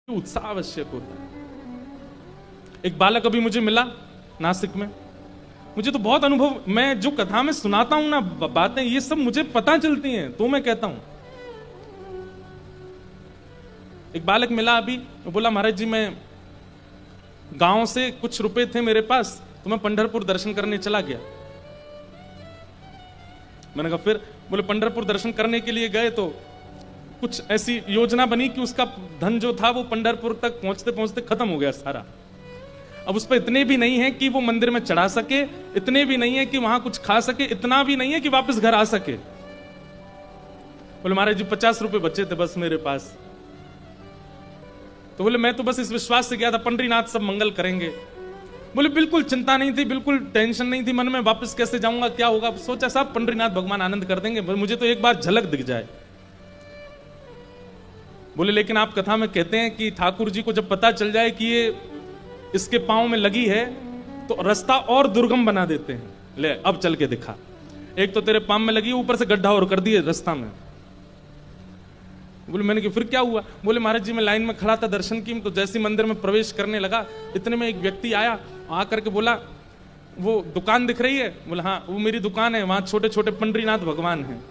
उत्साह आवश्यक होता है। एक बालक अभी मुझे मिला नासिक में, मुझे तो बहुत अनुभव, मैं जो कथा में सुनाता हूं ना बातें, ये सब मुझे पता चलती हैं, तो मैं कहता हूं। एक बालक मिला अभी, वो बोला महाराज जी मैं गांव से कुछ रुपए थे मेरे पास, तो मैं पंढरपुर दर्शन करने चला गया। मैंने कहा फिर? बोले पंढरपुर दर्शन करने के लिए गए तो कुछ ऐसी योजना बनी कि उसका धन जो था वो पंढरपुर तक पहुंचते पहुंचते खत्म हो गया सारा। अब उस पर इतने भी नहीं है कि वो मंदिर में चढ़ा सके, इतने भी नहीं है कि वहां कुछ खा सके, इतना भी नहीं है कि वापस घर आ सके। बोले महाराज जी 50 रुपए बचे थे बस मेरे पास। तो बोले मैं तो बस इस विश्वास से गया था पंडरीनाथ सब मंगल करेंगे। बोले बिल्कुल चिंता नहीं थी, बिल्कुल टेंशन नहीं थी मन में, वापस कैसे जाऊंगा क्या होगा। सोचा साहब पंडरीनाथ भगवान आनंद कर देंगे, मुझे तो एक बार झलक दिख जाए। बोले लेकिन आप कथा में कहते हैं कि ठाकुर जी को जब पता चल जाए कि ये इसके पांव में लगी है तो रास्ता और दुर्गम बना देते हैं। ले अब चल के दिखा, एक तो तेरे पांव में लगी, ऊपर से गड्ढा और कर दिए रास्ता में। बोले मैंने कि फिर क्या हुआ? बोले महाराज जी मैं लाइन में खड़ा था दर्शन की, तो जैसे मंदिर में प्रवेश करने लगा इतने में एक व्यक्ति आया, आकर के बोला वो दुकान दिख रही है? बोला हाँ वो मेरी दुकान है, वहां छोटे छोटे पंडरीनाथ भगवान हैं,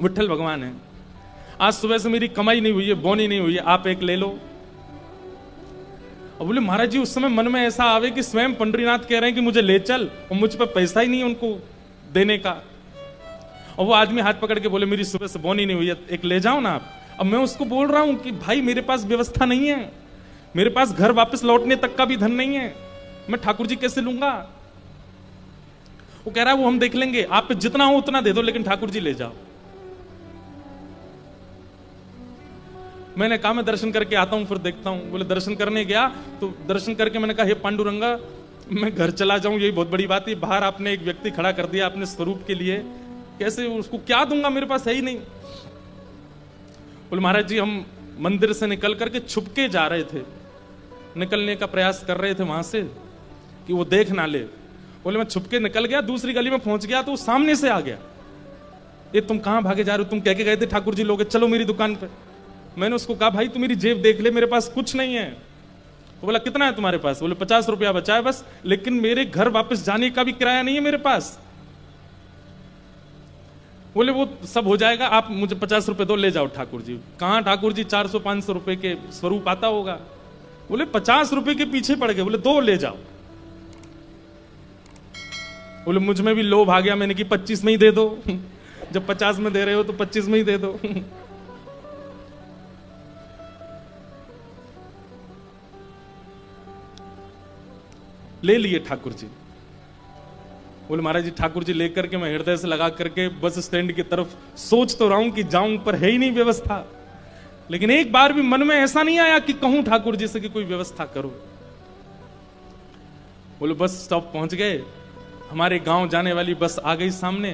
विठल भगवान है। आज सुबह से मेरी कमाई नहीं हुई है, बोनी नहीं हुई है, आप एक ले लो। और बोले महाराज जी उस समय मन में ऐसा आवे कि स्वयं पंडरीनाथ कह रहे हैं कि मुझे ले चल, और मुझ पर पैसा ही नहीं है उनको देने का। और वो आदमी हाथ पकड़ के बोले मेरी सुबह से बोनी नहीं हुई है, एक ले जाओ ना आप। अब मैं उसको बोल रहा हूं कि भाई मेरे पास व्यवस्था नहीं है, मेरे पास घर वापस लौटने तक का भी धन नहीं है, मैं ठाकुर जी कैसे लूंगा? वो कह रहा है वो हम देख लेंगे, आप पे जितना हो उतना दे दो, लेकिन ठाकुर जी ले जाओ। मैंने कहा मैं दर्शन करके आता हूं फिर देखता हूं। बोले दर्शन करने गया तो दर्शन करके मैंने कहा हे पांडुरंगा मैं घर चला जाऊं, यही बहुत बड़ी बात है। बाहर आपने एक व्यक्ति खड़ा कर दिया अपने स्वरूप के लिए, कैसे उसको क्या दूंगा, मेरे पास है ही नहीं। बोले महाराज जी हम मंदिर से निकल करके छुपके जा रहे थे, निकलने का प्रयास कर रहे थे वहां से कि वो देख ना ले। बोले मैं छुपके निकल गया, दूसरी गली में पहुंच गया तो वो सामने से आ गया, ये तुम कहां भागे जा रहे हो? तुम कह के गए थे ठाकुर जी लोगे, चलो मेरी दुकान पे। मैंने उसको कहा भाई तू मेरी जेब देख ले, मेरे पास कुछ नहीं है। तो बोला कितना है तुम्हारे पास? बोले 50 रुपया बचा है बस, लेकिन मेरे घर वापस जाने का भी किराया नहीं है मेरे पास। बोले वो सब हो जाएगा, आप मुझे 50 रुपए दो, ले जाओ ठाकुर जी। कहां ठाकुर जी 400-500 रुपए के स्वरूप आता होगा। बोले 50 रुपए के पीछे पड़ गए, बोले दो ले जाओ। बोले मुझ में भी लोभ आ गया, मैंने कि 25 में ही दे दो जब 50 में दे रहे हो तो 25 में ही दे दो ले लिए ठाकुर जी। बोले महाराज जी ठाकुर जी लेकर के मैं हृदय से लगा करके बस स्टैंड की तरफ सोच तो रहा हूं कि जाऊं, पर है ही नहीं व्यवस्था। लेकिन एक बार भी मन में ऐसा नहीं आया कि कहूं ठाकुर जी से कि कोई व्यवस्था करो। बोले बस स्टॉप पहुंच गए, हमारे गांव जाने वाली बस आ गई सामने।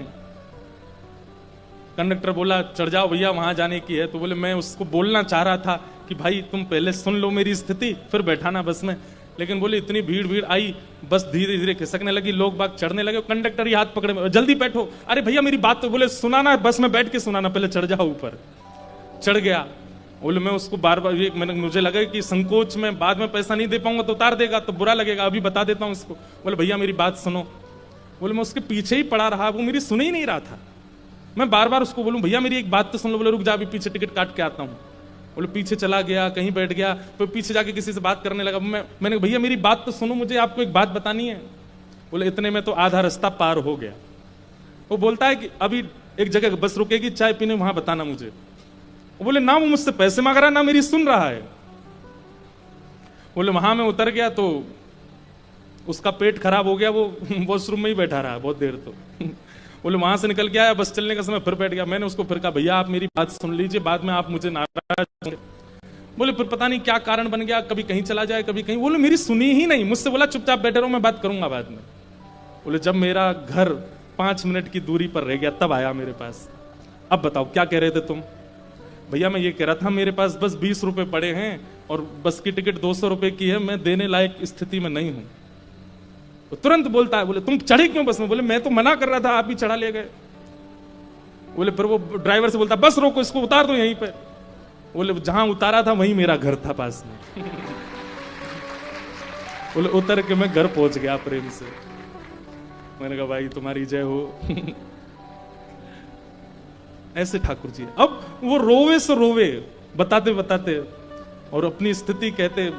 कंडक्टर बोला चढ़ जाओ भैया वहां जाने की है। तो बोले मैं उसको बोलना चाह रहा था कि भाई तुम पहले सुन लो मेरी स्थिति फिर बैठाना बस में, लेकिन बोले इतनी भीड़ आई, बस धीरे धीरे खिसकने लगी, लोग बाग चढ़ने लगे, कंडक्टर ही हाथ पकड़े जल्दी बैठो। अरे भैया मेरी बात तो, बोले सुनाना बस में बैठ के सुनाना, पहले चढ़ जाओ ऊपर। चढ़ गया। बोले मैं उसको बार बार मुझे लगा कि संकोच में बाद में पैसा नहीं दे पाऊंगा तो उतार देगा तो बुरा लगेगा, अभी बता देता हूं इसको। बोले भैया मेरी बात सुनो। बोले मैं उसके पीछे ही पड़ा रहा, वो मेरी सुन ही नहीं रहा था। मैं बार बार उसको बोलूं भैया मेरी एक बात तो सुन लो। बोले रुक जा अभी पीछे टिकट काट के आता हूं। बोले पीछे चला गया, कहीं बैठ गया, फिर पीछे जाके किसी से बात करने लगा। मैंने भैया मेरी बात तो सुनो, मुझे आपको एक बात बतानी है। बोले इतने में तो आधा रास्ता पार हो गया। वो बोलता है कि अभी एक जगह बस रुकेगी चाय पीने, वहां बताना मुझे। वो बोले ना वो मुझसे पैसे मांग रहा है ना मेरी सुन रहा है। बोले वहां में उतर गया तो उसका पेट खराब हो गया, वो वॉशरूम में ही बैठा रहा बहुत देर। तो बोले वहां से निकल के आया, बस चलने का समय फिर बैठ गया। मैंने उसको फिर कहा भैया आप मेरी बात सुन लीजिए, बाद में आप मुझे नाराज। बोले फिर पता नहीं क्या कारण बन गया, कभी कहीं चला जाए कभी कहीं। बोले मेरी सुनी ही नहीं, मुझसे बोला चुपचाप बैठे रहो मैं बात करूंगा बाद में। बोले जब मेरा घर 5 मिनट की दूरी पर रह गया तब आया मेरे पास। अब बताओ क्या कह रहे थे तुम? भैया मैं ये कह रहा था मेरे पास बस 20 रुपए पड़े हैं और बस की टिकट 200 रुपए की है, मैं देने लायक स्थिति में नहीं हूं। तो तुरंत बोलता है बोले तुम चढ़े क्यों बस में? बोले मैं तो मना कर रहा था, आप ही चढ़ा ले गए। बोले फिर वो ड्राइवर से बोलता बस रोको इसको उतार दो यहीं पे। बोले जहां उतारा था वहीं मेरा घर था पास में। बोले उतर के मैं घर पहुंच गया प्रेम से। मैंने कहा भाई तुम्हारी जय हो। ऐसे ठाकुर जी, अब वो रोवे सो रोवे बताते बताते और अपनी स्थिति कहते,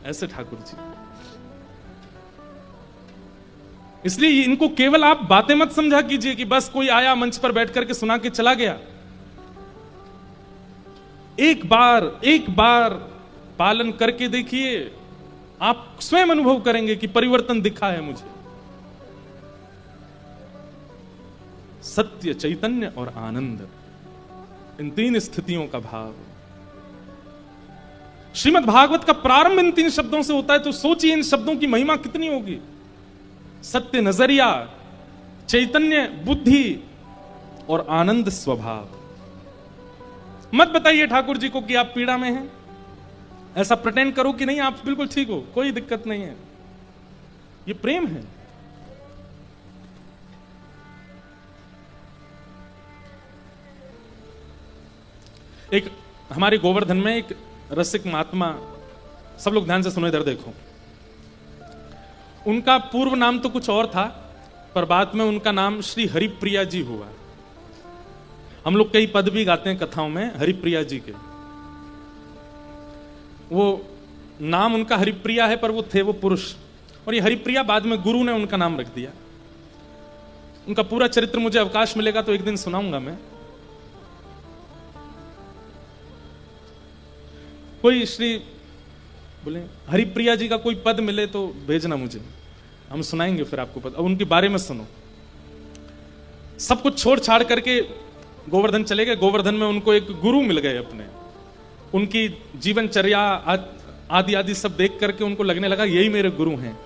ऐसे ठाकुर जी। इसलिए इनको केवल आप बातें मत समझा कीजिए कि बस कोई आया मंच पर बैठ करके सुना के चला गया। एक बार पालन करके देखिए, आप स्वयं अनुभव करेंगे कि परिवर्तन दिखा है मुझे। सत्य, चैतन्य और आनंद, इन तीन स्थितियों का भाव। श्रीमद् भागवत का प्रारंभ इन तीन शब्दों से होता है, तो सोचिए इन शब्दों की महिमा कितनी होगी। सत्य नजरिया, चैतन्य बुद्धि और आनंद स्वभाव। मत बताइए ठाकुर जी को कि आप पीड़ा में हैं, ऐसा प्रिटेंड करो कि नहीं आप बिल्कुल ठीक हो, कोई दिक्कत नहीं है। ये प्रेम है। एक हमारे गोवर्धन में एक रसिक महात्मा, सब लोग ध्यान से सुनो, इधर देखो। उनका पूर्व नाम तो कुछ और था, पर बाद में उनका नाम श्री हरिप्रिया जी हुआ। हम लोग कई पद भी गाते हैं कथाओं में हरिप्रिया जी के। वो नाम उनका हरिप्रिया है, पर वो थे वो पुरुष, और ये हरिप्रिया बाद में गुरु ने उनका नाम रख दिया। उनका पूरा चरित्र मुझे अवकाश मिलेगा तो एक दिन सुनाऊंगा मैं। कोई श्री बोले हरिप्रिया जी का कोई पद मिले तो भेजना मुझे, हम सुनाएंगे फिर आपको पद। अब उनके बारे में सुनो। सब कुछ छोड़ छाड़ करके गोवर्धन चले गए। गोवर्धन में उनको एक गुरु मिल गए अपने। उनकी जीवनचर्या आदि आदि सब देख करके उनको लगने लगा यही मेरे गुरु हैं।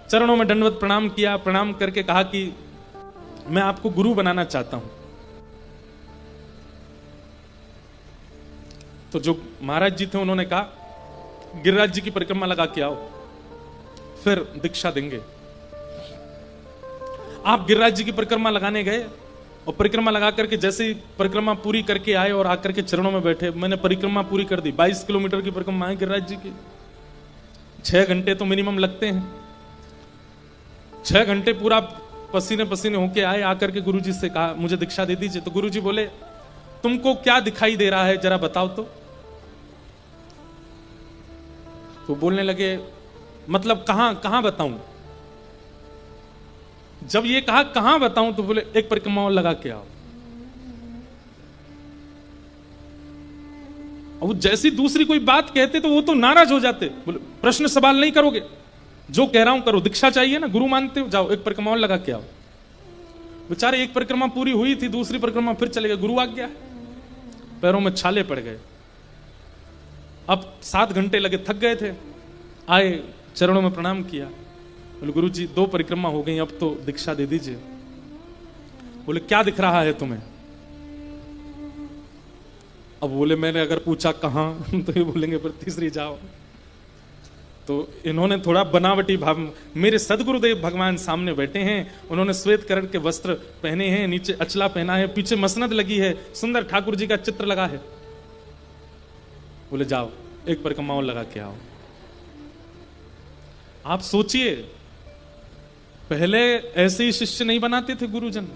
चरणों में दंडवत प्रणाम किया, प्रणाम करके कहा कि मैं आपको गुरु बनाना चाहता हूं। तो जो महाराज जी थे उन्होंने कहा गिरिराज जी की परिक्रमा लगा के आओ, फिर दीक्षा देंगे। आप गिरिराज जी की परिक्रमा लगाने गए और परिक्रमा लगा करके जैसे ही परिक्रमा पूरी करके आए और आकर के चरणों में बैठे, मैंने परिक्रमा पूरी कर दी। 22 किलोमीटर की परिक्रमा है गिरिराज जी की। 6 घंटे तो मिनिमम लगते हैं। 6 घंटे पूरा पसीने पसीने होके आए, आकर के गुरुजी से कहा मुझे दीक्षा दे दीजिए। तो गुरुजी बोले तुमको क्या दिखाई दे रहा है जरा बताओ तो बोलने लगे मतलब कहां बताऊं। जब ये कहा कहां बताऊं तो बोले एक परिक्रमा और लगा के आओ। और जैसी दूसरी कोई बात कहते तो वो तो नाराज हो जाते। बोले प्रश्न सवाल नहीं करोगे, जो कह रहा हूं करो, दीक्षा चाहिए ना, गुरु मानते हो, जाओ एक परिक्रमा और लगा के आओ। बेचारे एक परिक्रमा पूरी हुई थी, दूसरी परिक्रमा फिर चले गए, गुरु आ गया, पैरों में छाले पड़ गए। अब 7 घंटे लगे, थक गए थे, आए चरणों में प्रणाम किया। बोले गुरु जी 2 परिक्रमा हो गई, अब तो दीक्षा दे दीजिए। बोले क्या दिख रहा है तुम्हें? अब बोले मैंने अगर पूछा कहां तो ये बोलेंगे फिर तीसरी जाओ। तो इन्होंने थोड़ा बनावटी भाव, मेरे सदगुरुदेव भगवान सामने बैठे हैं, उन्होंने श्वेत कलर के वस्त्र पहने हैं, नीचे अचला पहना है, पीछे मसनद लगी है, सुंदर ठाकुर जी का चित्र लगा है। बोले जाओ एक परिक्रमा और लगा के आओ। आप सोचिए पहले ऐसे ही शिष्य नहीं बनाते थे गुरुजन।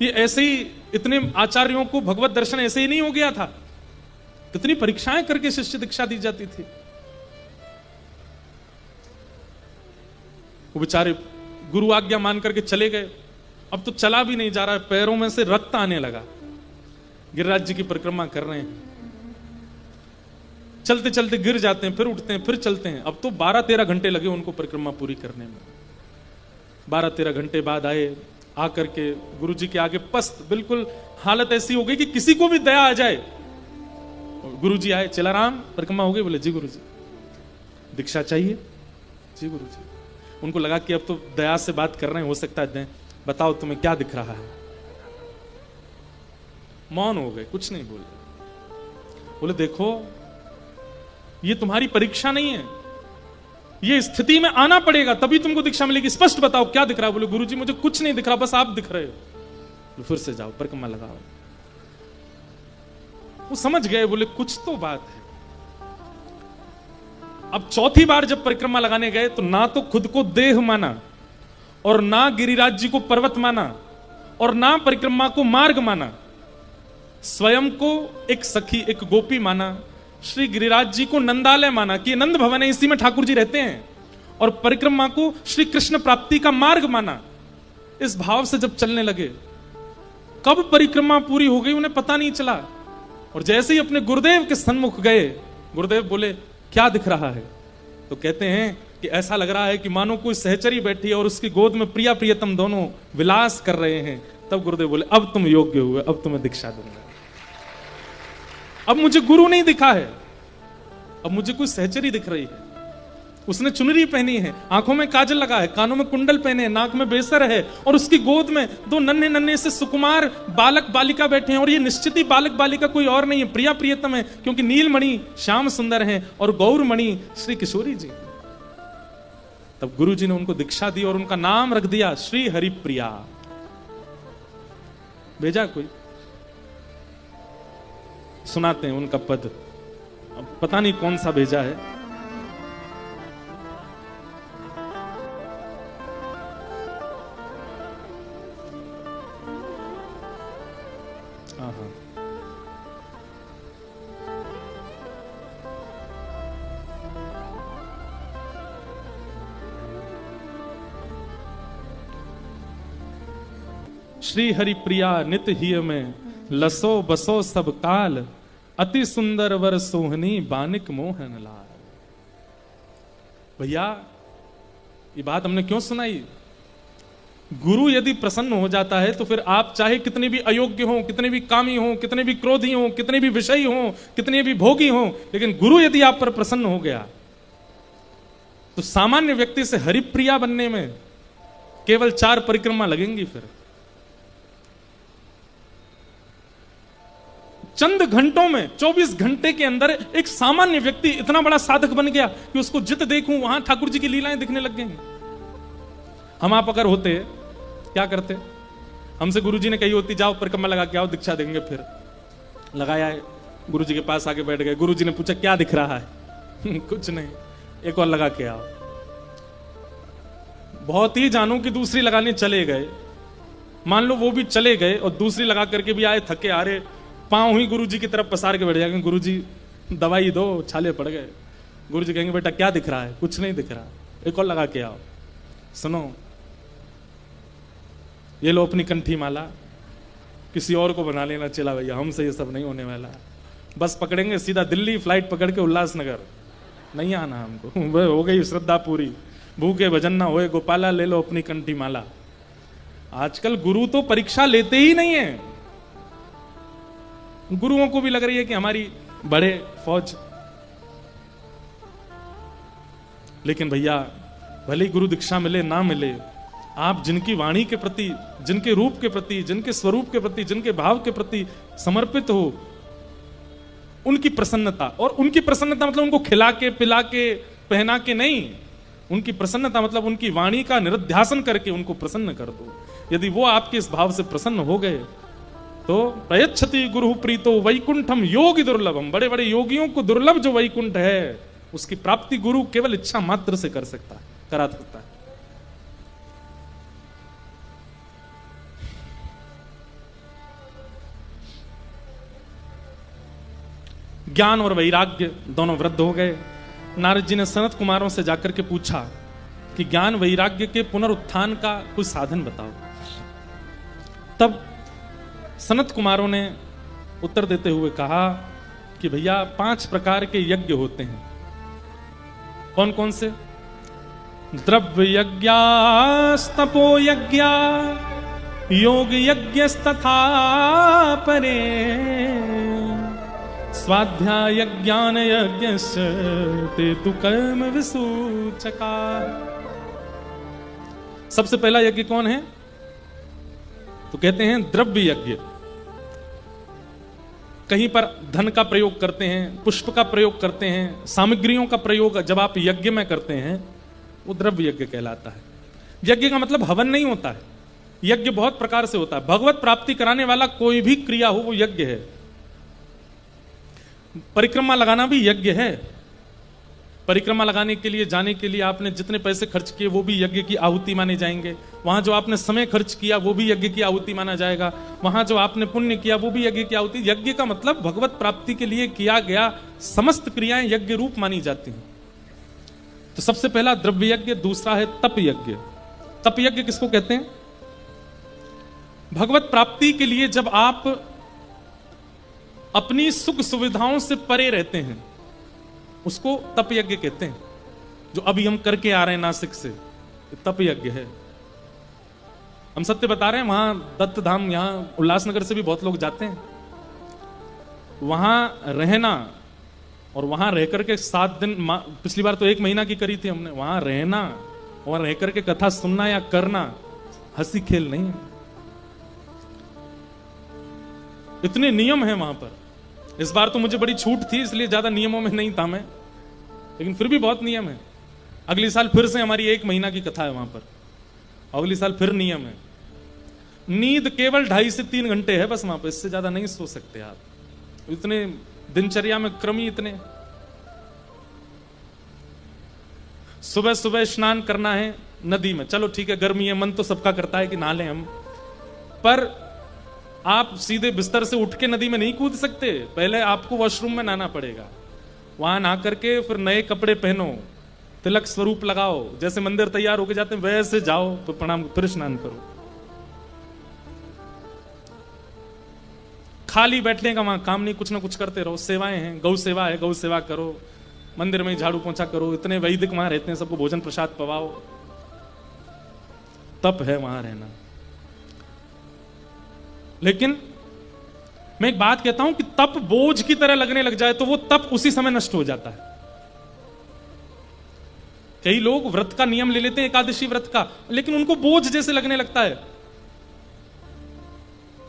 ये ऐसे ही इतने आचार्यों को भगवत दर्शन ऐसे ही नहीं हो गया था। कितनी परीक्षाएं करके शिष्य दीक्षा दी जाती थी। वो बेचारे गुरु आज्ञा मान करके चले गए। अब तो चला भी नहीं जा रहा है, पैरों में से रक्त आने लगा। गिरिराज जी की परिक्रमा कर रहे हैं, चलते चलते गिर जाते हैं, फिर उठते हैं, फिर चलते हैं। अब तो 12-13 घंटे लगे उनको परिक्रमा पूरी करने में। 12-13 घंटे बाद आए, आकर के गुरु जी के आगे पस्त, बिल्कुल हालत ऐसी हो गई कि किसी को भी दया आ जाए। गुरु जी आए, चलाराम परिक्रमा हो गई? बोले जी गुरु जी। दीक्षा चाहिए? जी गुरु जी। उनको लगा कि अब तो दया से बात कर रहे हैं, हो सकता है दें। बताओ तुम्हें क्या दिख रहा है? मौन हो गए, कुछ नहीं बोले। बोले देखो ये तुम्हारी परीक्षा नहीं है, ये स्थिति में आना पड़ेगा तभी तुमको दीक्षा मिलेगी। स्पष्ट बताओ क्या दिख रहा है? बोले गुरुजी मुझे कुछ नहीं दिख रहा, बस आप दिख रहे हो। फिर से जाओ परिक्रमा लगाओ। वो समझ गए, बोले कुछ तो बात है। अब चौथी बार जब परिक्रमा लगाने गए तो ना तो खुद को देह माना, और ना गिरिराज जी को पर्वत माना, और ना परिक्रमा को मार्ग माना। स्वयं को एक सखी, एक गोपी माना। श्री गिरिराज जी को नंदालय माना कि नंद भवन है, इसी में ठाकुर जी रहते हैं। और परिक्रमा को श्री कृष्ण प्राप्ति का मार्ग माना। इस भाव से जब चलने लगे, कब परिक्रमा पूरी हो गई उन्हें पता नहीं चला। और जैसे ही अपने गुरुदेव के सन्मुख गए, गुरुदेव बोले क्या दिख रहा है? तो कहते हैं कि ऐसा लग रहा है कि मानो कोई सहचरी बैठी है और उसकी गोद में प्रिया प्रियतम दोनों विलास कर रहे हैं। तब गुरुदेव बोले अब तुम योग्य हुए, अब तुम्हें दीक्षा दूंगा। अब मुझे गुरु नहीं दिखा है, अब मुझे कोई सहचरी दिख रही है। उसने चुनरी पहनी है, आंखों में काजल लगा है, कानों में कुंडल पहने हैं, नाक में बेसर है, और उसकी गोद में दो नन्हे नन्हे से सुकुमार बालक बालिका बैठे हैं। और ये निश्चित ही बालक बालिका कोई और नहीं है, प्रिया प्रियतम है, क्योंकि नीलमणि श्याम सुंदर है और गौरमणि श्री किशोरी जी। तब गुरु जी ने उनको दीक्षा दी और उनका नाम रख दिया श्री हरिप्रिया। भेजा कोई, सुनाते हैं उनका पद। अब पता नहीं कौन सा भेजा है। श्री हरिप्रिया नित ही में लसो बसो सब काल, अति सुंदर वर सोहनी बानिक मोहन लाल। भैया ये बात हमने क्यों सुनाई? गुरु यदि प्रसन्न हो जाता है तो फिर आप चाहे कितने भी अयोग्य हो, कितने भी कामी हो, कितने भी क्रोधी हो, कितने भी विषयी हो, कितने भी भोगी हो, लेकिन गुरु यदि आप पर प्रसन्न हो गया तो सामान्य व्यक्ति से हरिप्रिया बनने में केवल 4 परिक्रमा लगेंगी। फिर चंद घंटों में, 24 घंटे के अंदर एक सामान्य व्यक्ति इतना बड़ा साधक बन गया कि उसको जित देखूं वहां ठाकुर जी की लीलाएं दिखने लग गई। हम आप अगर होते क्या करते? हमसे गुरु जी ने कही होती जाओ परिक्रमा लगा के आओ, दीक्षा देंगे। फिर लगाया है, गुरु जी के पास आके बैठ गए। गुरु जी ने पूछा क्या दिख रहा है? कुछ नहीं, एक और लगा के आओ। बहुत ही जानू कि दूसरी लगाने चले गए। मान लो वो भी चले गए और दूसरी लगा करके भी आए, थके आ रहे, पांव ही गुरु जी की तरफ पसार के बैठ जाएंगे। गुरु जी दवाई दो, छाले पड़ गए। गुरु जी कहेंगे बेटा क्या दिख रहा है? कुछ नहीं दिख रहा, एक और लगा के आओ। सुनो, ये लो अपनी कंठी माला, किसी और को बना लेना चला भैया, हमसे ये सब नहीं होने वाला। बस पकड़ेंगे सीधा दिल्ली, फ्लाइट पकड़ के उल्लासनगर, नहीं आना हमको। हो गई श्रद्धा पूरी, भूखे भजन ना होए गोपाला, ले लो अपनी कंठी माला। आजकल गुरु तो परीक्षा लेते ही नहीं है। गुरुओं को भी लग रही है कि हमारी बड़े फौज। लेकिन भैया भले ही गुरु दीक्षा मिले ना मिले, आप जिनकी वाणी के प्रति, जिनके रूप के प्रति, जिनके स्वरूप के प्रति, जिनके भाव के प्रति समर्पित हो, उनकी प्रसन्नता, और उनकी प्रसन्नता मतलब उनको खिला के पिला के पहना के नहीं, उनकी प्रसन्नता मतलब उनकी वाणी का निरध्यासन करके उनको प्रसन्न कर दो। यदि वो आपके इस भाव से प्रसन्न हो गए तो प्रयच्छति गुरु प्रीतो वैकुंठम योगी दुर्लभम। बड़े बड़े योगियों को दुर्लभ जो वैकुंठ है उसकी प्राप्ति गुरु केवल इच्छा मात्र से कर सकता है, करा सकता है। ज्ञान और वैराग्य दोनों वृद्ध हो गए। नारद जी ने सनत कुमारों से जाकर के पूछा कि ज्ञान वैराग्य के पुनरुत्थान का कुछ साधन बताओ। तब सनत कुमारों ने उत्तर देते हुए कहा कि भैया 5 प्रकार के यज्ञ होते हैं। कौन कौन से? द्रव्य यज्ञ, तपो यज्ञ, योग यज्ञ तथा परे, स्वाध्याय ज्ञान यज्ञ ते तु कर्म विसूचका। सबसे पहला यज्ञ कौन है? तो कहते हैं द्रव्य यज्ञ। कहीं पर धन का प्रयोग करते हैं, पुष्प का प्रयोग करते हैं, सामग्रियों का प्रयोग जब आप यज्ञ में करते हैं वो द्रव्य यज्ञ कहलाता है। यज्ञ का मतलब हवन नहीं होता है। यज्ञ बहुत प्रकार से होता है। भगवत प्राप्ति कराने वाला कोई भी क्रिया हो वो यज्ञ है। परिक्रमा लगाना भी यज्ञ है। परिक्रमा लगाने के लिए, जाने के लिए आपने जितने पैसे खर्च किए वो भी यज्ञ की आहुति माने जाएंगे। वहां जो आपने समय खर्च किया वो भी यज्ञ की आहुति माना जाएगा। वहां जो आपने पुण्य किया वो भी यज्ञ की आहुति। यज्ञ का मतलब भगवत प्राप्ति के लिए किया गया समस्त क्रियाएं यज्ञ रूप मानी जाती हैं। तो सबसे पहला द्रव्य यज्ञ, दूसरा है तप यज्ञ। तप यज्ञ किसको कहते हैं? भगवत प्राप्ति के लिए जब आप अपनी सुख सुविधाओं से परे रहते हैं उसको तप यज्ञ कहते हैं। जो अभी हम करके आ रहे हैं नासिक से, तप यज्ञ है। हम सत्य बता रहे हैं, वहां दत्त धाम, यहां उल्लासनगर से भी बहुत लोग जाते हैं। वहां रहना और वहां रह करके 7 दिन, पिछली बार तो 1 महीना की करी थी हमने। वहां रहना और रह करके कथा सुनना या करना हंसी खेल नहीं है। इतने नियम है वहां पर। इस बार तो मुझे बड़ी छूट थी इसलिए ज्यादा नियमों में नहीं था मैं, लेकिन फिर भी बहुत नियम है। अगले साल फिर से हमारी 1 महीना की कथा है वहां पर। अगले साल फिर नियम है। नींद केवल 2.5 से 3 घंटे है बस वहां पर, इससे ज्यादा नहीं सो सकते आप। इतने दिनचर्या में क्रम ही इतने। सुबह सुबह स्नान करना है नदी में, चलो ठीक है, गर्मी है, मन तो सबका करता है कि नहा लें हम, पर आप सीधे बिस्तर से उठ के नदी में नहीं कूद सकते। पहले आपको वॉशरूम में नहाना पड़ेगा। वहां नहा करके फिर नए कपड़े पहनो, तिलक स्वरूप लगाओ, जैसे मंदिर तैयार होके जाते हैं वैसे जाओ, तो प्रणाम, फिर स्नान करो। खाली बैठने का वहां काम नहीं, कुछ ना कुछ करते रहो। सेवाएं हैं, गौ सेवा है, गौ सेवा करो, मंदिर में झाड़ू पोंछा करो। इतने वैदिक वहां रहते हैं, सबको भोजन प्रसाद पवाओ। तप है वहां रहना। लेकिन मैं एक बात कहता हूं कि तप बोझ की तरह लगने लग जाए तो वो तप उसी समय नष्ट हो जाता है। कई लोग व्रत का नियम ले लेते हैं, एकादशी व्रत का, लेकिन उनको बोझ जैसे लगने लगता है।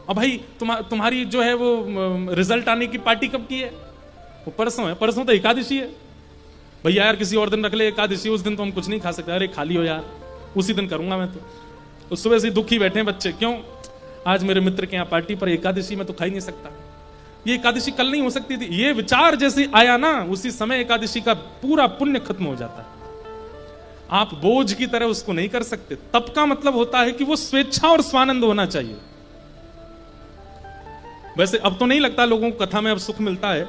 अब भाई तुम्हारी जो है वो रिजल्ट आने की पार्टी कब की है? वो परसों है, परसों तो एकादशी है। भैया यार किसी और दिन रख ले एकादशी, उस दिन तो हम कुछ नहीं खा सकते। अरे खाली हो यार, उसी दिन करूंगा मैं तो सुबह से दुखी बैठे हैं बच्चे, क्यों? आज मेरे मित्र के यहाँ पार्टी पर एकादशी में तो खा ही नहीं सकता। ये एकादशी कल नहीं हो सकती थी। ये विचार जैसे आया ना, उसी समय एकादशी का पूरा पुण्य खत्म हो जाता है। आप बोझ की तरह उसको नहीं कर सकते। तप का मतलब होता है कि वो स्वेच्छा और स्वानंद होना चाहिए। वैसे अब तो नहीं लगता लोगों को कथा में अब सुख मिलता है,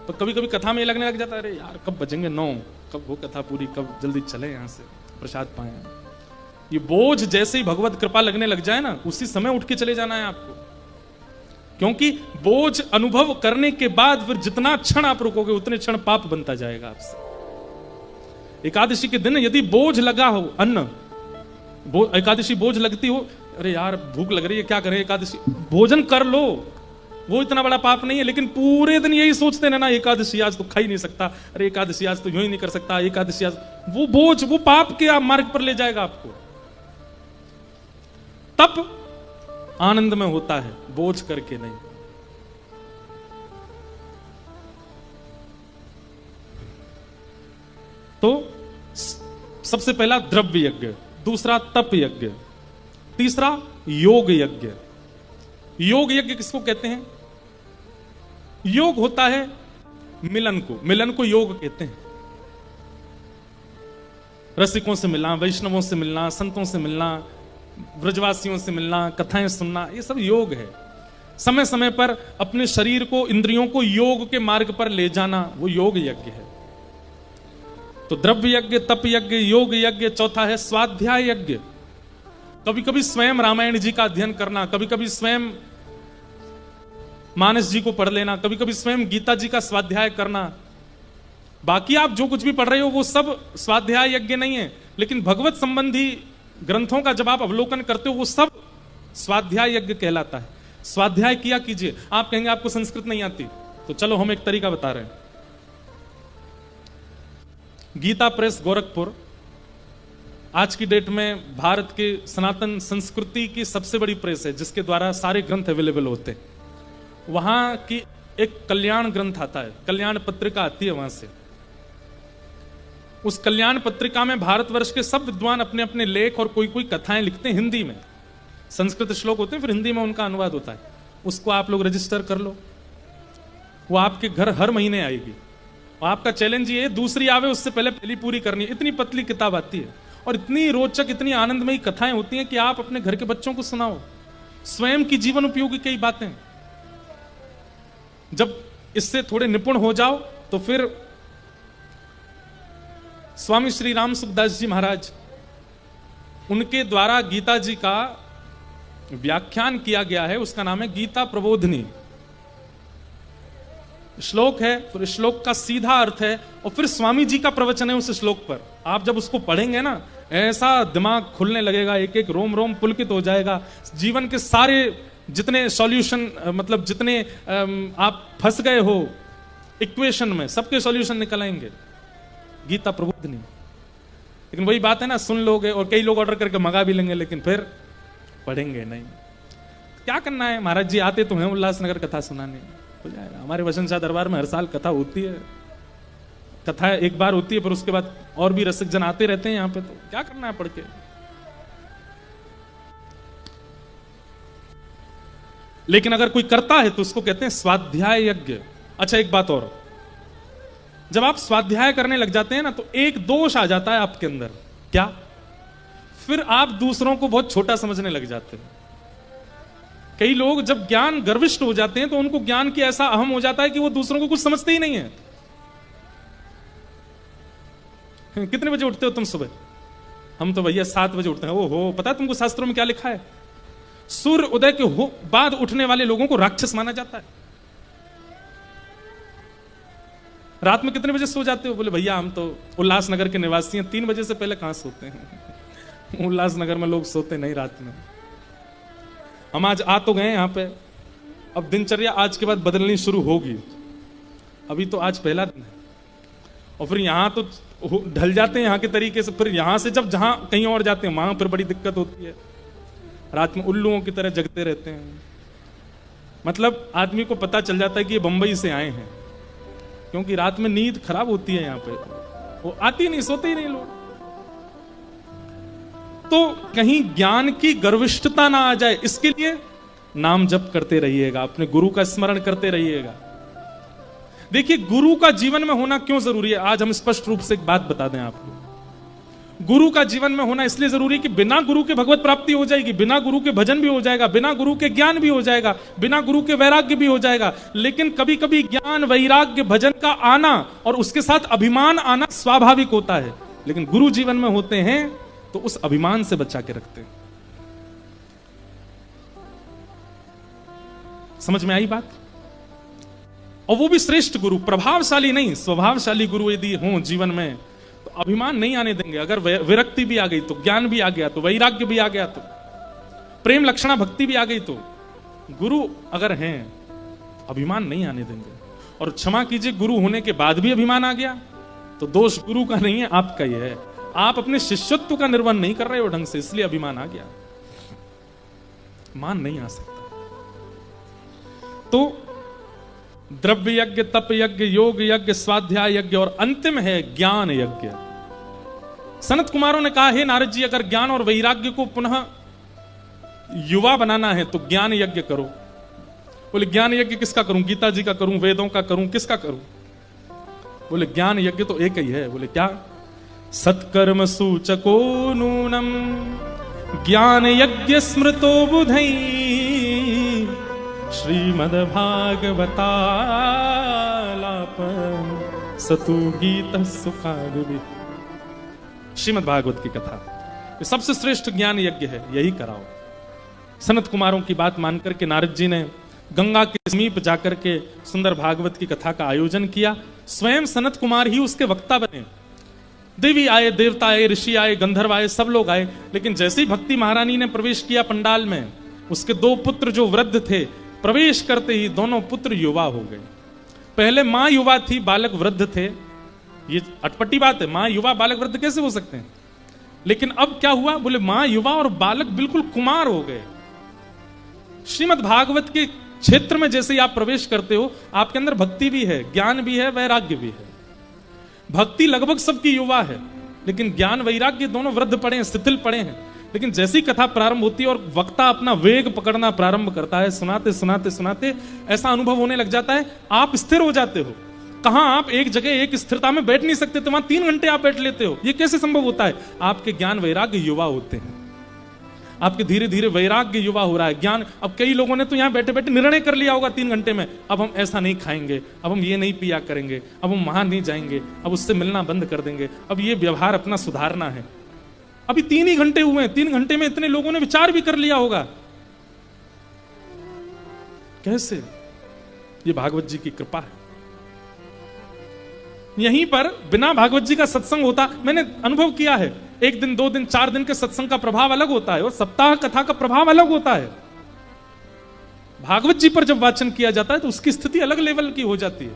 तो कभी कभी कथा में लगने लग जाता है, अरे यार कब बजेंगे 9, कब हो कथा पूरी, कब जल्दी चले यहां से, प्रसाद पाए। ये बोझ जैसे ही भगवत कृपा लगने लग जाए ना, उसी समय उठ के चले जाना है आपको। क्योंकि बोझ अनुभव करने के बाद फिर जितना क्षण आप रुकोगे उतने क्षण पाप बनता जाएगा आपसे। एकादशी के दिन यदि बोझ लगा हो अन्न, एकादशी बोझ लगती हो, अरे यार भूख लग रही है, क्या करें एकादशी, भोजन कर लो, वो इतना बड़ा पाप नहीं है। लेकिन पूरे दिन यही सोचते रहना, एकादशी आज तो खा ही नहीं सकता, अरे एकादशी आज तो यूं ही नहीं कर सकता, एकादशी आज, वो बोझ, वो पाप के मार्ग पर ले जाएगा आपको। तप आनंद में होता है, बोझ करके नहीं। तो सबसे पहला द्रव्य यज्ञ, दूसरा तप यज्ञ, तीसरा योग यज्ञ। योग यज्ञ किसको कहते हैं? योग होता है मिलन को, मिलन को योग कहते हैं। रसिकों से मिलना, वैष्णवों से मिलना, संतों से मिलना, ब्रजवासियों से मिलना, कथाएं सुनना, ये सब योग है। समय समय पर अपने शरीर को, इंद्रियों को योग के मार्ग पर ले जाना, वो योग यज्ञ है। तो द्रव्य यज्ञ, तप यज्ञ, योग यज्ञ। चौथा है स्वाध्याय यज्ञ। कभी कभी स्वयं रामायण जी का अध्ययन करना, कभी कभी स्वयं मानस जी को पढ़ लेना, कभी कभी स्वयं गीता जी का स्वाध्याय करना। बाकी आप जो कुछ भी पढ़ रहे हो वो सब स्वाध्याय यज्ञ नहीं है, लेकिन भगवत संबंधी ग्रंथों का जब आप अवलोकन करते हो वो सब स्वाध्याय यज्ञ कहलाता है। स्वाध्याय किया कीजिए। आप कहेंगे आपको संस्कृत नहीं आती, तो चलो हम एक तरीका बता रहे हैं। गीता प्रेस गोरखपुर आज की डेट में भारत के सनातन संस्कृति की सबसे बड़ी प्रेस है, जिसके द्वारा सारे ग्रंथ अवेलेबल होते हैं। वहां की एक कल्याण ग्रंथ आता है, कल्याण पत्रिका आती है वहां से। उस कल्याण पत्रिका में भारतवर्ष के सब विद्वान अपने अपने लेख और कोई कोई कथाएं लिखते हैं हिंदी में। संस्कृत श्लोक होते हैं, फिर हिंदी में उनका अनुवाद होता है। उसको आप लोग रजिस्टर कर लो। वो आपके घर हर महीने आएगी। और आपका चैलेंज ये है, दूसरी आवे उससे पहले पहली पूरी करनी है। इतनी पतली किताब आती है और इतनी रोचक, इतनी आनंदमयी कथाएं होती हैं कि आप अपने घर के बच्चों को सुनाओ। स्वयं की जीवन उपयोगी कई बातें। जब इससे थोड़े निपुण हो जाओ तो फिर स्वामी श्री राम सुखदास जी महाराज, उनके द्वारा गीता जी का व्याख्यान किया गया है, उसका नाम है गीता प्रबोधिनी। श्लोक है, फिर श्लोक का सीधा अर्थ है और फिर स्वामी जी का प्रवचन है उस श्लोक पर। आप जब उसको पढ़ेंगे ना, ऐसा दिमाग खुलने लगेगा, एक एक रोम रोम पुलकित हो जाएगा। जीवन के सारे जितने सॉल्यूशन, मतलब जितने आप फंस गए हो इक्वेशन में, सबके सॉल्यूशन निकल आएंगे। गीता प्रबोधिनी। लेकिन वही बात है ना, सुन लोगे और कई लोग ऑर्डर करके मंगा भी लेंगे, लेकिन फिर पढ़ेंगे नहीं। क्या करना है, महाराज जी आते तो हैं उल्लासनगर कथा सुनाने, हो जाएगा। हमारे वसंत शाह दरबार में हर साल कथा होती है। कथा एक बार होती है, पर उसके बाद और भी रसिक जन आते रहते हैं यहाँ पे, तो क्या करना है पढ़ के। लेकिन अगर कोई करता है तो उसको कहते हैं स्वाध्याय यज्ञ। अच्छा, एक बात और, जब आप स्वाध्याय करने लग जाते हैं ना, तो एक दोष आ जाता है आपके अंदर। क्या? फिर आप दूसरों को बहुत छोटा समझने लग जाते हैं। कई लोग जब ज्ञान गर्विष्ठ हो जाते हैं तो उनको ज्ञान की ऐसा अहम हो जाता है कि वो दूसरों को कुछ समझते ही नहीं है। कितने बजे उठते हो तुम सुबह? हम तो भैया 7 बजे उठते हैं। ओहो, पता है तुमको शास्त्रों में क्या लिखा है? सूर्य उदय के बाद उठने वाले लोगों को राक्षस माना जाता है। रात में कितने बजे सो जाते हो? बोले भैया हम तो उल्लासनगर के निवासी हैं, 3 बजे से पहले कहां सोते हैं। उल्लासनगर में लोग सोते नहीं रात में। हम आज आ तो गए यहाँ पे, अब दिनचर्या आज के बाद बदलनी शुरू होगी। अभी तो आज पहला दिन है और फिर यहाँ तो ढल जाते हैं यहाँ के तरीके से। फिर यहाँ से जब जहां कहीं और जाते हैं वहां फिर बड़ी दिक्कत होती है। रात में उल्लुओं की तरह जगते रहते हैं। मतलब आदमी को पता चल जाता है कि ये बंबई से आए हैं, क्योंकि रात में नींद खराब होती है यहाँ पे, वो आती नहीं, सोते ही नहीं लोग। तो कहीं ज्ञान की गर्विष्ठता ना आ जाए, इसके लिए नाम जप करते रहिएगा, अपने गुरु का स्मरण करते रहिएगा। देखिए, गुरु का जीवन में होना क्यों जरूरी है, आज हम स्पष्ट रूप से एक बात बता दें आपको। गुरु का जीवन में होना इसलिए जरूरी है कि बिना गुरु के भगवत प्राप्ति हो जाएगी, बिना गुरु के भजन भी हो जाएगा, बिना गुरु के ज्ञान भी हो जाएगा, बिना गुरु के वैराग्य भी हो जाएगा। लेकिन कभी कभी ज्ञान, वैराग्य, भजन का आना और उसके साथ अभिमान आना स्वाभाविक होता है। लेकिन गुरु जीवन में होते हैं तो उस अभिमान से बचा के रखते हैं। समझ में आई बात? और वो भी श्रेष्ठ गुरु, प्रभावशाली नहीं, स्वभावशाली गुरु यदि हो जीवन में तो अभिमान नहीं आने देंगे। अगर विरक्ति भी आ गई तो, ज्ञान भी आ गया तो, वैराग्य भी आ गया तो, प्रेम लक्षणा भक्ति भी आ गई तो, गुरु अगर हैं अभिमान नहीं आने देंगे। और क्षमा कीजिए, गुरु होने के बाद भी अभिमान आ गया तो दोष गुरु का नहीं है, आपका ही है। आप अपने शिष्यत्व का निर्वहन नहीं कर रहे हो ढंग से, इसलिए अभिमान आ गया। मान नहीं आ सकता। तो द्रव्य यज्ञ, तप यज्ञ, योग यज्ञ, स्वाध्याय यज्ञ और अंतिम है ज्ञान यज्ञ। सनत कुमारों ने कहा, हे नारद जी, अगर ज्ञान और वैराग्य को पुनः युवा बनाना है तो ज्ञान यज्ञ करो। बोले ज्ञान यज्ञ किसका करूं? गीता जी का करूं, वेदों का करूं, किसका करूं? बोले ज्ञान यज्ञ तो एक ही है। बोले क्या? सत्कर्म सूचको नूनम ज्ञान यज्ञ स्मृतो बुधई श्रीमद्भागवतालाप सतु गीत सुखाविवि। श्रीमद् भागवत की कथा ये सबसे श्रेष्ठ ज्ञान यज्ञ है, यही कराओ। सनत कुमारों की बात मानकर के नारद जी ने गंगा के समीप जाकर के सुंदर भागवत की कथा का आयोजन किया। स्वयं सनत कुमार ही उसके वक्ता बने। देवी आए, देवता आए, ऋषि आए, गंधर्व आए, सब लोग आए। लेकिन जैसे ही भक्ति महारानी ने प्रवेश किया पंडाल में, उसके 2 पुत्र जो वृद्ध थे, प्रवेश करते ही दोनों पुत्र युवा हो गए। पहले मां युवा थी, बालक वृद्ध थे। ये अटपटी बात है, मां युवा बालक वृद्ध कैसे हो सकते हैं? लेकिन अब क्या हुआ? बोले मां युवा और बालक बिल्कुल कुमार हो गए। श्रीमद् भागवत के क्षेत्र में जैसे ही आप प्रवेश करते हो, आपके अंदर भक्ति भी है, ज्ञान भी है, वैराग्य भी है। भक्ति लगभग सबकी युवा है, लेकिन ज्ञान वैराग्य दोनों वृद्ध पड़े हैं, शिथिल पड़े हैं। लेकिन जैसी कथा प्रारंभ होती है और वक्ता अपना वेग पकड़ना प्रारंभ करता है, सुनाते सुनाते सुनाते ऐसा अनुभव होने लग जाता है, आप स्थिर हो जाते हो। कहां आप एक जगह एक स्थिरता में बैठ नहीं सकते, तो वहां 3 घंटे आप बैठ लेते हो। ये कैसे संभव होता है? आपके ज्ञान वैराग्य युवा होते हैं, आपके धीरे धीरे वैराग्य युवा हो रहा है, ज्ञान। अब कई लोगों ने तो यहां बैठे बैठे निर्णय कर लिया होगा 3 घंटे में, अब हम ऐसा नहीं खाएंगे, अब हम ये नहीं पिया करेंगे, अब हम वहां नहीं जाएंगे, अब उससे मिलना बंद कर देंगे, अब ये व्यवहार अपना सुधारना है। अभी 3 ही घंटे हुए हैं, 3 घंटे में इतने लोगों ने विचार भी कर लिया होगा। कैसे? ये भागवत जी की कृपा है। यहीं पर बिना भागवत जी का सत्संग होता, मैंने अनुभव किया है, 1 दिन 2 दिन 4 दिन के सत्संग का प्रभाव अलग होता है और सप्ताह कथा का प्रभाव अलग होता है। भागवत जी पर जब वाचन किया जाता है तो उसकी स्थिति अलग लेवल की हो जाती है।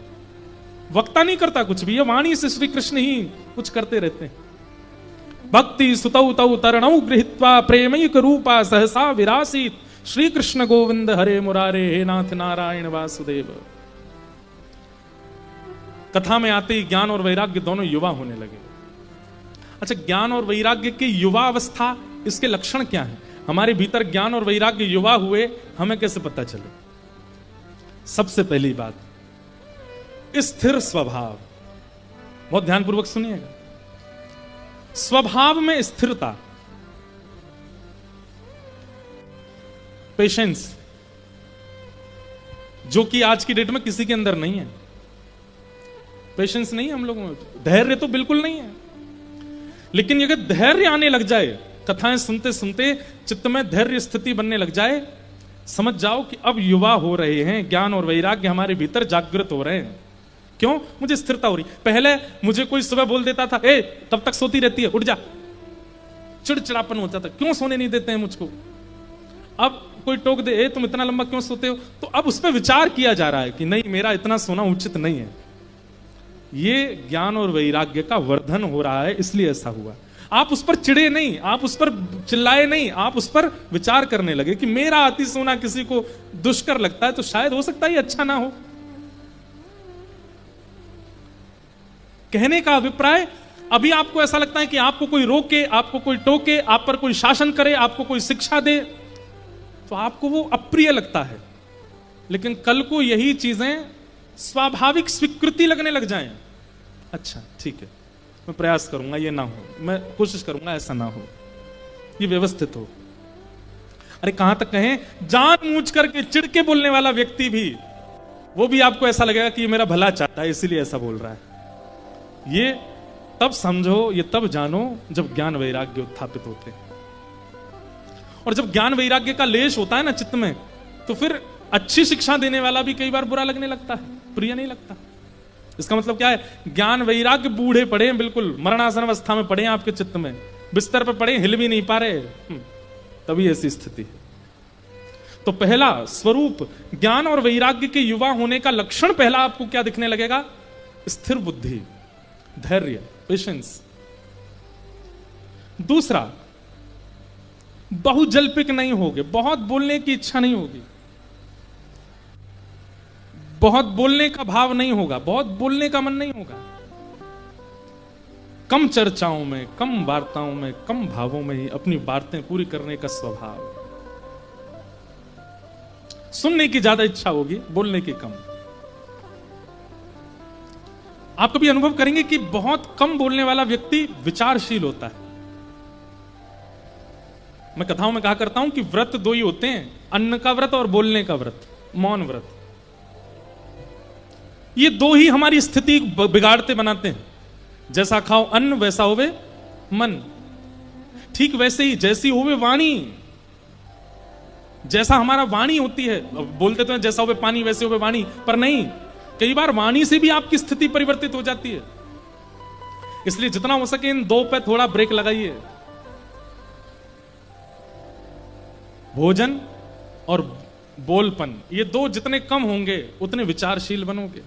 वक्ता नहीं करता कुछ भी, ये वाणी से श्री कृष्ण ही कुछ करते रहते हैं। भक्ति सुतौ तौ तरणौ गृहीत्वा प्रेमैक रूपा सहसा विरासीत, श्री कृष्ण गोविंद हरे मुरारे, हे नाथ नारायण वासुदेव। कथा में आते ही ज्ञान और वैराग्य दोनों युवा होने लगे। अच्छा, ज्ञान और वैराग्य की युवा अवस्था, इसके लक्षण क्या है? हमारे भीतर ज्ञान और वैराग्य युवा हुए, हमें कैसे पता चले? सबसे पहली बात, स्थिर स्वभाव। बहुत ध्यानपूर्वक सुनिएगा। स्वभाव में स्थिरता, पेशेंस, जो कि आज की डेट में किसी के अंदर नहीं है। पेशेंस नहीं है हम लोगों में, धैर्य तो बिल्कुल नहीं है। लेकिन अगर धैर्य आने लग जाए, कथाएं सुनते सुनते चित्त में धैर्य स्थिति बनने लग जाए, समझ जाओ कि अब युवा हो रहे हैं, ज्ञान और वैराग्य हमारे भीतर जागृत हो रहे हैं। क्यों? मुझे स्थिरता हो रही। पहले मुझे कोई सुबह बोल देता था, ए तब तक सोती रहती है, उठ जा, चिड़चिड़ापन होता था, क्यों सोने नहीं देते हैं मुझको। अब कोई टोक दे, ए तुम इतना लंबा क्यों सोते हो, तो अब उस पर विचार किया जा रहा है कि नहीं, मेरा इतना सोना उचित नहीं है। ये ज्ञान और वैराग्य का वर्धन हो रहा है, इसलिए ऐसा हुआ। आप उस पर चिड़े नहीं, आप उस पर चिल्लाए नहीं, आप उस पर विचार करने लगे कि मेरा अति सोना किसी को दुष्कर लगता है, तो शायद हो सकता है ये अच्छा ना हो। कहने का अभिप्राय, अभी आपको ऐसा लगता है कि आपको कोई रोके, आपको कोई टोके, आप पर कोई शासन करे, आपको कोई शिक्षा दे, तो आपको वो अप्रिय लगता है। लेकिन कल को यही चीजें स्वाभाविक स्वीकृति लगने लग जाएं, अच्छा ठीक है, मैं प्रयास करूंगा ये ना हो, मैं कोशिश करूंगा ऐसा ना हो, ये व्यवस्थित हो। अरे कहां तक कहें, जानबूझ करके चिढ़ के बोलने वाला व्यक्ति भी, वो भी आपको ऐसा लगेगा कि ये मेरा भला चाहता है इसीलिए ऐसा बोल रहा है। ये तब समझो, ये तब जानो जब ज्ञान वैराग्य उत्थापित होते हैं। और जब ज्ञान वैराग्य का लेश होता है ना चित्त में, तो फिर अच्छी शिक्षा देने वाला भी कई बार बुरा लगने लगता है, प्रिय नहीं लगता। इसका मतलब क्या है? ज्ञान वैराग्य बूढ़े पड़े हैं, बिल्कुल मरणासन अवस्था में पड़े हैं आपके चित्त में, बिस्तर पर पड़े, हिल भी नहीं पा रहे, तभी ऐसी स्थिति है। तो पहला स्वरूप ज्ञान और वैराग्य के युवा होने का लक्षण पहला आपको क्या दिखने लगेगा? स्थिर बुद्धि, धैर्य, पेशेंस। दूसरा, बहुजल्पिक नहीं होगे, बहुत बोलने की इच्छा नहीं होगी, बहुत बोलने का भाव नहीं होगा, बहुत बोलने का मन नहीं होगा। कम चर्चाओं में, कम वार्ताओं में, कम भावों में ही अपनी बातें पूरी करने का स्वभाव। सुनने की ज्यादा इच्छा होगी, बोलने की कम। आप कभी अनुभव करेंगे कि बहुत कम बोलने वाला व्यक्ति विचारशील होता है। मैं कथाओं में कहा करता हूं कि व्रत 2 ही होते हैं, अन्न का व्रत और बोलने का व्रत, मौन व्रत। ये 2 ही हमारी स्थिति बिगाड़ते बनाते हैं। जैसा खाओ अन्न वैसा होवे मन, ठीक वैसे ही जैसी होवे वाणी, जैसा हमारा वाणी होती है, बोलते तो हैं जैसा होवे पानी वैसे होवे वाणी, पर नहीं, कई बार वाणी से भी आपकी स्थिति परिवर्तित हो जाती है। इसलिए जितना हो सके इन 2 पे थोड़ा ब्रेक लगाइए। भोजन और बोलपन, ये 2 जितने कम होंगे उतने विचारशील बनोगे।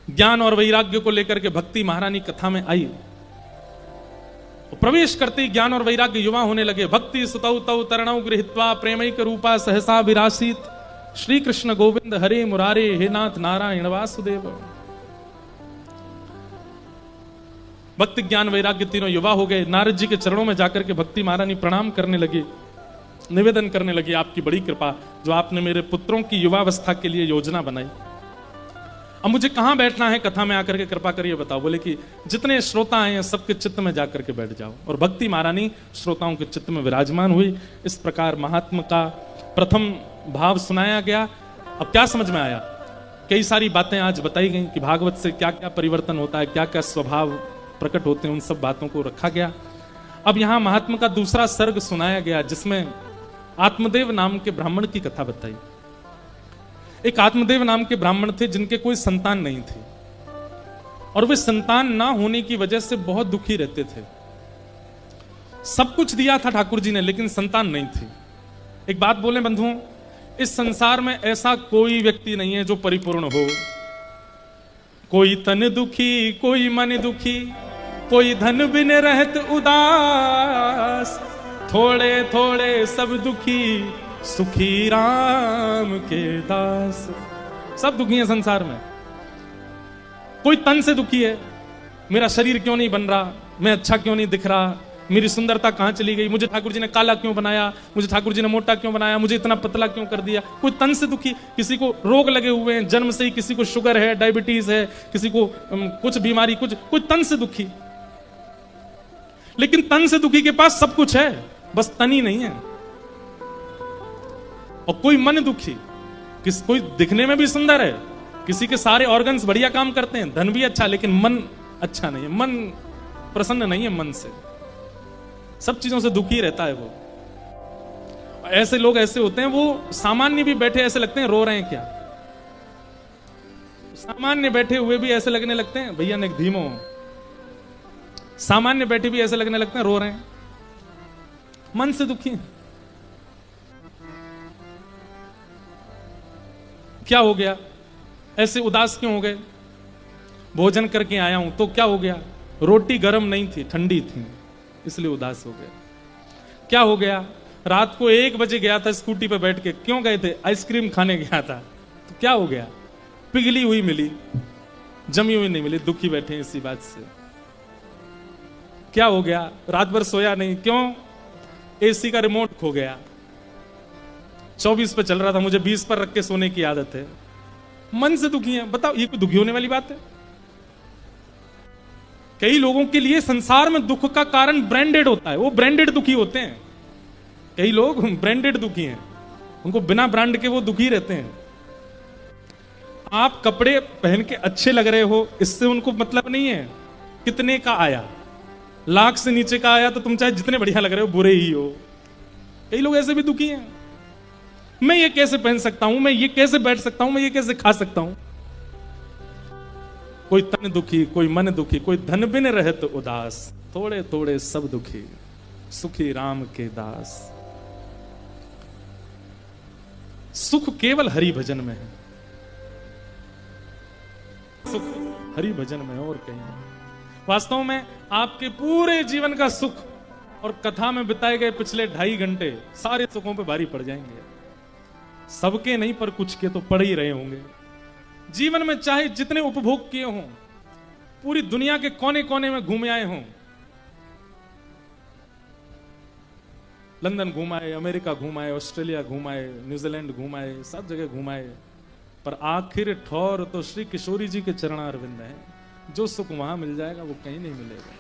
ज्ञान और वैराग्य को लेकर के भक्ति महारानी कथा में आई, प्रवेश करते ही ज्ञान और वैराग्य युवा होने लगे। भक्ति सुतौ तौ तरणौ गृहीत्वा प्रेमैक रूपा सहसा विरासीत, श्री कृष्ण गोविंद हरे मुरारे, हे नाथ नारायण वासुदेव। भक्ति ज्ञान वैराग्य तीनों युवा हो गए। नारद जी के चरणों में जाकर के भक्ति महारानी प्रणाम करने लगी, निवेदन करने लगी, आपकी बड़ी कृपा जो आपने मेरे पुत्रों की युवावस्था के लिए योजना बनाई। अब मुझे कहां बैठना है कथा में आकर के कृपा करिए बताओ। बोले कि जितने श्रोता आए हैं सबके चित्त में जाकर के बैठ जाओ। और भक्ति महारानी श्रोताओं के चित्त में विराजमान हुई। इस प्रकार महात्मा का प्रथम भाव सुनाया गया। अब क्या समझ में आया? कई सारी बातें आज बताई गई कि भागवत से क्या क्या परिवर्तन होता है, क्या क्या स्वभाव प्रकट होते हैं, उन सब बातों को रखा गया। अब यहां महात्मा का दूसरा सर्ग सुनाया गया जिसमें आत्मदेव नाम के ब्राह्मण की कथा बताई। एक आत्मदेव नाम के ब्राह्मण थे जिनके कोई संतान नहीं थी और वे संतान ना होने की वजह से बहुत दुखी रहते थे। सब कुछ दिया था ठाकुर जी ने लेकिन संतान नहीं थी। एक बात बोले बंधुओं, इस संसार में ऐसा कोई व्यक्ति नहीं है जो परिपूर्ण हो। कोई तन दुखी, कोई मन दुखी, कोई धन बिन रहत उदास, थोड़े थोड़े सब दुखी, सुखी राम के दास। सब दुखी हैं संसार में। कोई तन से दुखी है, मेरा शरीर क्यों नहीं बन रहा, मैं अच्छा क्यों नहीं दिख रहा, मेरी सुंदरता कहां चली गई, मुझे ठाकुर जी ने काला क्यों बनाया, मुझे ठाकुर जी ने मोटा क्यों बनाया, मुझे इतना पतला क्यों कर दिया। कोई तन से दुखी, किसी को रोग लगे हुए हैं जन्म से ही, किसी को शुगर है, डायबिटीज है, किसी को कुछ बीमारी, कोई तन से दुखी। लेकिन तन से दुखी के पास सब कुछ है, बस तन ही नहीं है। और कोई मन दुखी, कोई दिखने में भी सुंदर है, किसी के सारे ऑर्गन्स बढ़िया काम करते हैं, धन भी अच्छा, लेकिन मन अच्छा नहीं है, मन प्रसन्न नहीं है, मन से सब चीजों से दुखी रहता है वो। ऐसे लोग ऐसे होते हैं, वो सामान्य भी बैठे ऐसे लगते हैं रो रहे हैं क्या, सामान्य बैठे हुए भी ऐसे लगने लगते हैं भैया ने धीमो, सामान्य बैठे भी ऐसे लगने लगते हैं रो रहे हैं, मन से दुखी हैं। क्या हो गया, ऐसे उदास क्यों हो गए? भोजन करके आया हूं तो क्या हो गया, रोटी गर्म नहीं थी, ठंडी थी, इसलिए उदास हो गए। क्या हो गया, रात को 1 बजे गया था स्कूटी पे बैठ के, क्यों गए थे, आइसक्रीम खाने गया था, तो क्या हो गया, पिघली हुई मिली, जमी हुई नहीं मिली, दुखी बैठे इसी बात से। क्या हो गया, रात भर सोया नहीं, क्यों, एसी का रिमोट खो गया, 24 पे चल रहा था, मुझे 20 पर रख के सोने की आदत है, मन से दुखी है। बताओ ये कोई दुखी होने वाली बात है? कई लोगों के लिए संसार में दुख का कारण ब्रांडेड होता है, वो ब्रांडेड दुखी होते हैं। कई लोग ब्रांडेड दुखी हैं, उनको बिना ब्रांड के वो दुखी रहते हैं। आप कपड़े पहन के अच्छे लग रहे हो, इससे उनको मतलब नहीं है कितने का आया, लाख से नीचे का आया तो तुम चाहे जितने बढ़िया लग रहे हो बुरे ही हो। कई लोग ऐसे भी दुखी हैं, मैं ये कैसे पहन सकता हूं, मैं ये कैसे बैठ सकता हूं, मैं ये कैसे खा सकता हूं। कोई तन दुखी, कोई मन दुखी, कोई धन बिन रहत उदास, थोड़े थोड़े सब दुखी, सुखी राम के दास। सुख केवल हरि भजन में है, सुख हरि भजन में और कहीं नहीं। वास्तव में आपके पूरे जीवन का सुख और कथा में बिताए गए पिछले 2.5 घंटे सारे सुखों पे भारी पड़ जाएंगे। सबके नहीं पर कुछ के तो पड़ ही रहे होंगे। जीवन में चाहे जितने उपभोग किए हों, पूरी दुनिया के कोने कोने में घूमे आए हों, लंदन घुमाए, अमेरिका घुमाए, ऑस्ट्रेलिया घुमाए, न्यूजीलैंड घुमाए, सब जगह घुमाए, पर आखिर ठौर तो श्री किशोरी जी के चरणारविंद है। जो सुख वहां मिल जाएगा वो कहीं नहीं मिलेगा।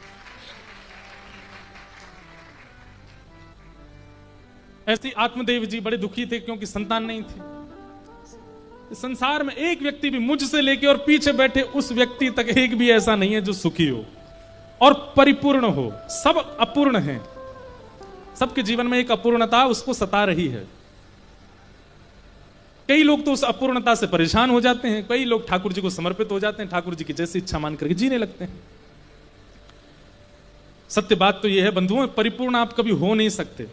ऐसे आत्मदेव जी बड़े दुखी थे क्योंकि संतान नहीं थी। संसार में एक व्यक्ति भी, मुझसे लेके और पीछे बैठे उस व्यक्ति तक, एक भी ऐसा नहीं है जो सुखी हो और परिपूर्ण हो। सब अपूर्ण हैं, सबके जीवन में एक अपूर्णता उसको सता रही है। कई लोग तो उस अपूर्णता से परेशान हो जाते हैं, कई लोग ठाकुर जी को समर्पित हो जाते हैं, ठाकुर जी की जैसी इच्छा मान करके जीने लगते हैं। सत्य बात तो यह है बंधुओं, परिपूर्ण आप कभी हो नहीं सकते।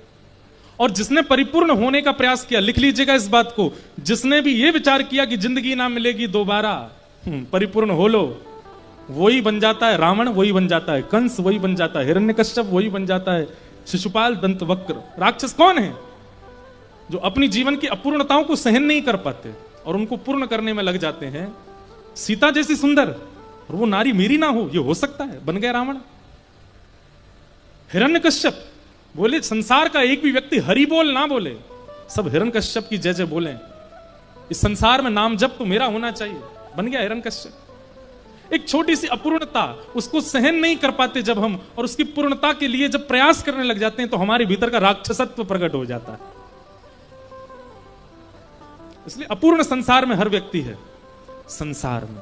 और जिसने परिपूर्ण होने का प्रयास किया, लिख लीजिएगा इस बात को, जिसने भी यह विचार किया कि जिंदगी ना मिलेगी दोबारा, परिपूर्ण हो लो, वही बन जाता है रावण, वही बन जाता है कंस, वही बन जाता है हिरण्यकश्यप, वही बन जाता है शिशुपाल, दंतवक्र। राक्षस कौन है? जो अपनी जीवन की अपूर्णताओं को सहन नहीं कर पाते और उनको पूर्ण करने में लग जाते हैं। सीता जैसी सुंदर, और वो नारी मेरी ना हो, ये हो सकता है? बन गया रावण। हिरण्यकश्यप बोले संसार का एक भी व्यक्ति हरि बोल ना बोले, सब हिरण्यकश्यप की जय जय बोले। इस संसार में नाम जप तो मेरा होना चाहिए, बन गया हिरण्यकश्यप। एक छोटी सी अपूर्णता, उसको सहन नहीं कर पाते जब हम, और उसकी पूर्णता के लिए जब प्रयास करने लग जाते हैं तो हमारे भीतर का राक्षसत्व प्रकट हो जाता है। इसलिए अपूर्ण संसार में हर व्यक्ति है। संसार में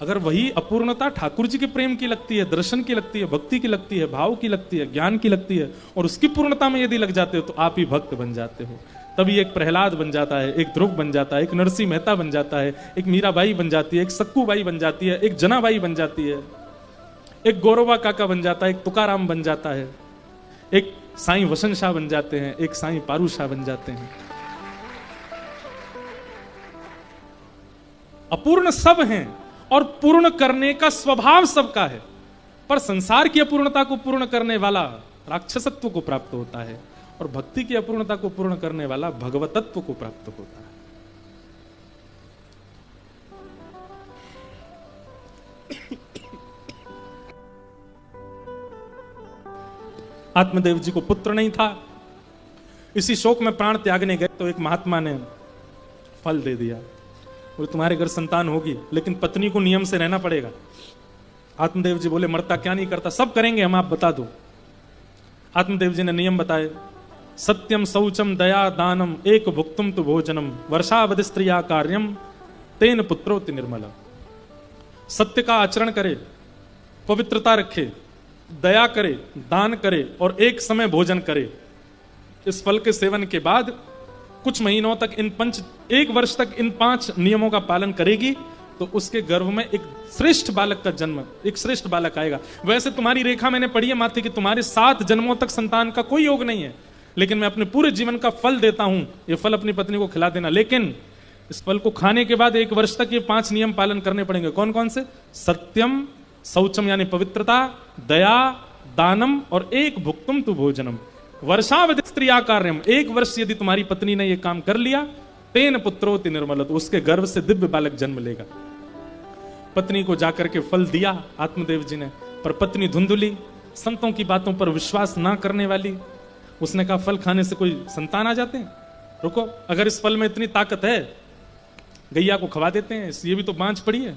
अगर वही अपूर्णता ठाकुर जी के प्रेम की लगती है, दर्शन की लगती है, भक्ति की लगती है, भाव की लगती है, ज्ञान की लगती है, और उसकी पूर्णता में यदि लग जाते हो तो आप ही भक्त बन जाते हो। तभी एक प्रहलाद बन जाता है, एक ध्रुव बन जाता है, एक नरसिंह मेहता बन जाता है, एक मीराबाई बन जाती है, एक सक्कूबाई बन जाती है, एक जनाबाई बन जाती है, एक गौरवा काका बन जाता है, एक तुकाराम बन जाता है, एक साईं वसन शाह बन जाते हैं, एक साईं पारू शाह बन जाते हैं। अपूर्ण सब हैं और पूर्ण करने का स्वभाव सबका है, पर संसार की अपूर्णता को पूर्ण करने वाला राक्षसत्व को प्राप्त होता है और भक्ति की अपूर्णता को पूर्ण करने वाला भगवतत्व को प्राप्त होता है। आत्मदेव जी को पुत्र नहीं था, इसी शोक में प्राण त्यागने गए तो एक महात्मा ने फल दे दिया, बोले तुम्हारे घर संतान होगी लेकिन पत्नी को नियम से रहना पड़ेगा। आत्मदेव जी बोले मरता क्या नहीं करता, सब करेंगे हम, आप बता दो। आत्मदेव जी ने नियम बताए, सत्यम शौचम दया दानम एक भुक्तुम तु भोजनम वर्षावधि स्त्रिया कार्यम तेन पुत्रोति निर्मल। सत्य का आचरण करे, पवित्रता रखे, दया करे, दान करे और एक समय भोजन करे। इस फल के सेवन के बाद कुछ महीनों तक एक वर्ष तक इन 5 नियमों का पालन करेगी तो उसके गर्भ में एक श्रेष्ठ बालक का जन्म, एक श्रेष्ठ बालक आएगा। वैसे तुम्हारी रेखा मैंने पढ़ी है माथे कि तुम्हारे 7 जन्मों तक संतान का कोई योग नहीं है, लेकिन मैं अपने पूरे जीवन का फल देता हूं, ये फल अपनी पत्नी को खिला देना। लेकिन इस फल को खाने के बाद 1 वर्ष तक ये 5 नियम पालन करने पड़ेंगे। कौन कौन से? सत्यम, शौचम यानी पवित्रता, दया, दानम और एक भुक्तुम तु भोजनम। वर्षावधि स्त्रिया कार्यम, 1 वर्ष यदि तुम्हारी पत्नी ने यह काम कर लिया, तेन पुत्रोति निर्मल, तो उसके गर्भ से दिव्य बालक जन्म लेगा। पत्नी को जाकर के फल दिया आत्मदेव जी ने, पर पत्नी धुंधुली, संतों की बातों पर विश्वास ना करने वाली। उसने कहा फल खाने से कोई संतान आ जाते हैं? रुको, अगर इस फल में इतनी ताकत है गैया को खवा देते हैं, ये भी तो बांझ पड़ी है।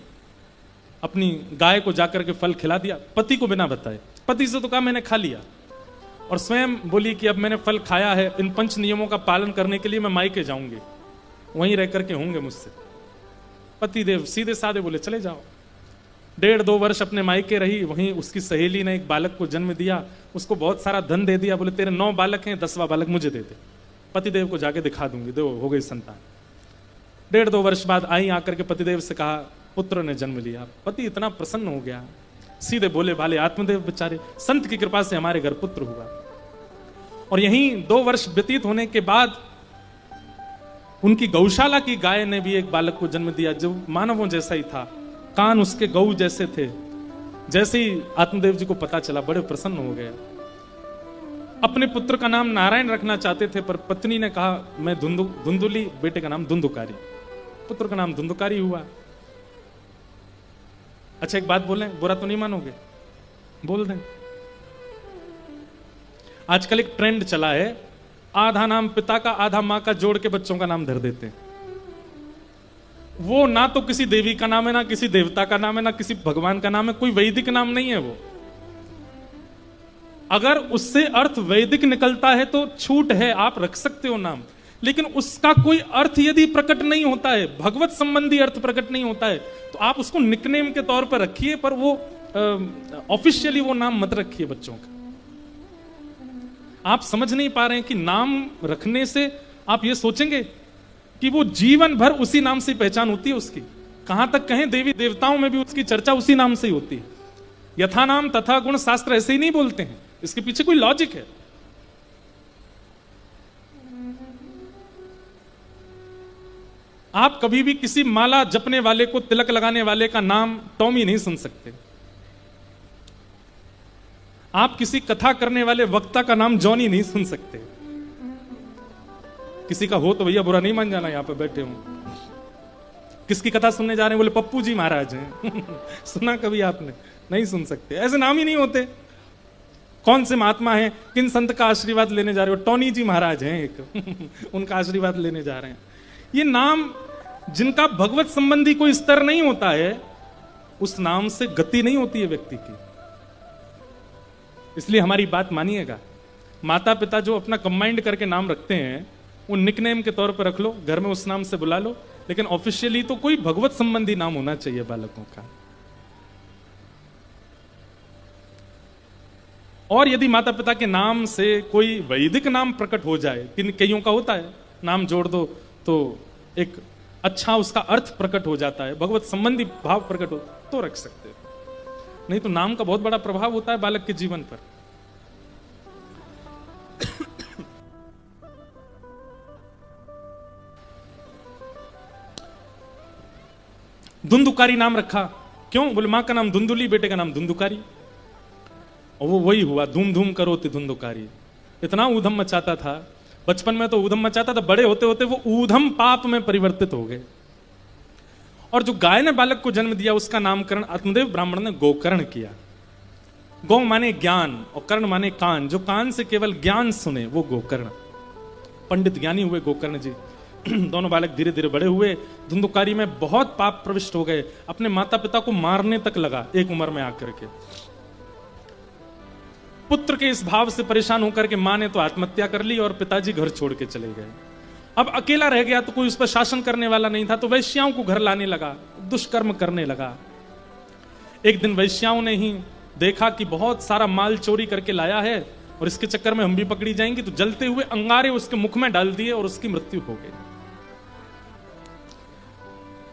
अपनी गाय को जाकर के फल खिला दिया, पति को बिना बताए। पति से तो कहा मैंने खा लिया, और स्वयं बोली कि अब मैंने फल खाया है, इन 5 नियमों का पालन करने के लिए मैं मायके जाऊंगी, वहीं रह करके होंगे मुझसे। पतिदेव सीधे साधे बोले चले जाओ। 1.5-2 वर्ष अपने मायके रही, वहीं उसकी सहेली ने एक बालक को जन्म दिया, उसको बहुत सारा धन दे दिया, बोले तेरे 9 बालक हैं, 10वां बालक मुझे दे दे, पतिदेव को जाके दिखा दूंगी, दो हो गई संतान। 1.5-2 वर्ष बाद आई, आकर के पतिदेव से कहा पुत्र ने जन्म लिया। पति इतना प्रसन्न हो गया, सीधे बोले भाले आत्मदेव बेचारे, संत की कृपा से हमारे घर पुत्र हुआ। और यहीं 2 वर्ष व्यतीत होने के बाद उनकी गौशाला की गाय ने भी एक बालक को जन्म दिया, जो मानवों जैसा ही था, कान उसके गऊ जैसे थे। जैसे ही आत्मदेव जी को पता चला, बड़े प्रसन्न हो गए। अपने पुत्र का नाम नारायण रखना चाहते थे, पर पत्नी ने कहा मैं धुंधुली, बेटे का नाम धुंधुकारी, पुत्र का नाम धुंधुकारी हुआ। अच्छा एक बात बोलें, बुरा तो नहीं मानोगे? बोल दें। आजकल एक ट्रेंड चला है, आधा नाम पिता का आधा मां का जोड़ के बच्चों का नाम धर देते हैं। वो ना तो किसी देवी का नाम है, ना किसी देवता का नाम है, ना किसी भगवान का नाम है, कोई वैदिक नाम नहीं है वो। अगर उससे अर्थ वैदिक निकलता है तो छूट है, आप रख सकते हो नाम, लेकिन उसका कोई अर्थ यदि प्रकट नहीं होता है, भगवत संबंधी अर्थ प्रकट नहीं होता है, तो आप उसको निकनेम के तौर पर रखिए, पर वो ऑफिशियली वो नाम मत रखिए बच्चों का। आप समझ नहीं पा रहे हैं कि नाम रखने से आप ये सोचेंगे कि वो जीवन भर उसी नाम से पहचान होती है उसकी। कहां तक कहें, देवी देवताओं में भी उसकी चर्चा उसी नाम से ही होती है। यथा नाम तथा गुण, शास्त्र ऐसे ही नहीं बोलते हैं, इसके पीछे कोई लॉजिक है। आप कभी भी किसी माला जपने वाले को, तिलक लगाने वाले का नाम टॉमी नहीं सुन सकते। आप किसी कथा करने वाले वक्ता का नाम जॉनी नहीं सुन सकते। किसी का हो तो भैया बुरा नहीं मान जाना, यहां पर बैठे हूं। किसकी कथा सुनने जा रहे हैं? बोले पप्पू जी महाराज हैं। सुना कभी आपने? नहीं सुन सकते, ऐसे नाम ही नहीं होते। कौन से महात्मा हैं, किन संत का आशीर्वाद लेने जा रहे हो? टोनी जी महाराज हैं एक, उनका आशीर्वाद लेने जा रहे हैं। ये नाम जिनका भगवत संबंधी कोई स्तर नहीं होता है, उस नाम से गति नहीं होती है व्यक्ति की। इसलिए हमारी बात मानिएगा, माता पिता जो अपना कंबाइंड करके नाम रखते हैं, वो निकनेम के तौर पर रख लो, घर में उस नाम से बुला लो, लेकिन ऑफिशियली तो कोई भगवत संबंधी नाम होना चाहिए बालकों का। और यदि माता पिता के नाम से कोई वैदिक नाम प्रकट हो जाए, कईयों का होता है, नाम जोड़ दो तो एक अच्छा उसका अर्थ प्रकट हो जाता है, भगवत संबंधी भाव प्रकट हो, तो रख सकते हो। नहीं तो नाम का बहुत बड़ा प्रभाव होता है बालक के जीवन पर। धुंधुकारी नाम रखा, क्यों? बोले मां का नाम धुंधुली, बेटे का नाम धुंधुकारी। और वो वही हुआ, धूम धूम करो ते धुंधुकारी। इतना ऊधम मचाता था, बचपन में तो ऊधम मचाता था, बड़े होते होते वो ऊधम पाप में परिवर्तित हो गए। और जो गाय ने बालक को जन्म दिया, उसका नामकरण आत्मदेव ब्राह्मण ने गोकर्ण किया। गौ माने ज्ञान और कर्ण माने कान, जो कान से केवल ज्ञान सुने वो गोकर्ण। पंडित ज्ञानी हुए गोकर्ण जी। दोनों बालक धीरे धीरे बड़े हुए, धुंधुकारी में बहुत पाप प्रविष्ट हो गए, अपने माता पिता को मारने तक लगा एक उम्र में आकर के। पुत्र के इस भाव से परेशान होकर के मां ने तो आत्महत्या कर ली और पिताजी घर छोड़ के चले गए। अब अकेला रह गया तो कोई उस पर शासन करने वाला नहीं था, तो वैश्याओं को घर लाने लगा, दुष्कर्म करने लगा। एक दिन वैश्याओं ने ही देखा कि बहुत सारा माल चोरी करके लाया है और इसके चक्कर में हम भी पकड़ी जाएंगी, तो जलते हुए अंगारे उसके मुख में डाल दिए और उसकी मृत्यु हो गई।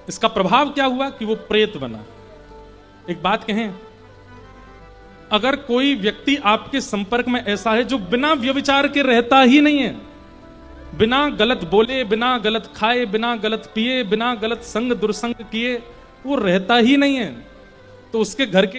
इसका प्रभाव क्या हुआ कि वो प्रेत बना। एक बात कहें, अगर कोई व्यक्ति आपके संपर्क में ऐसा है जो बिना व्यभिचार के रहता ही नहीं है, बिना गलत बोले, बिना गलत खाए, बिना गलत पिए, बिना गलत संग दुर्संग किए वो रहता ही नहीं है, तो उसके घर के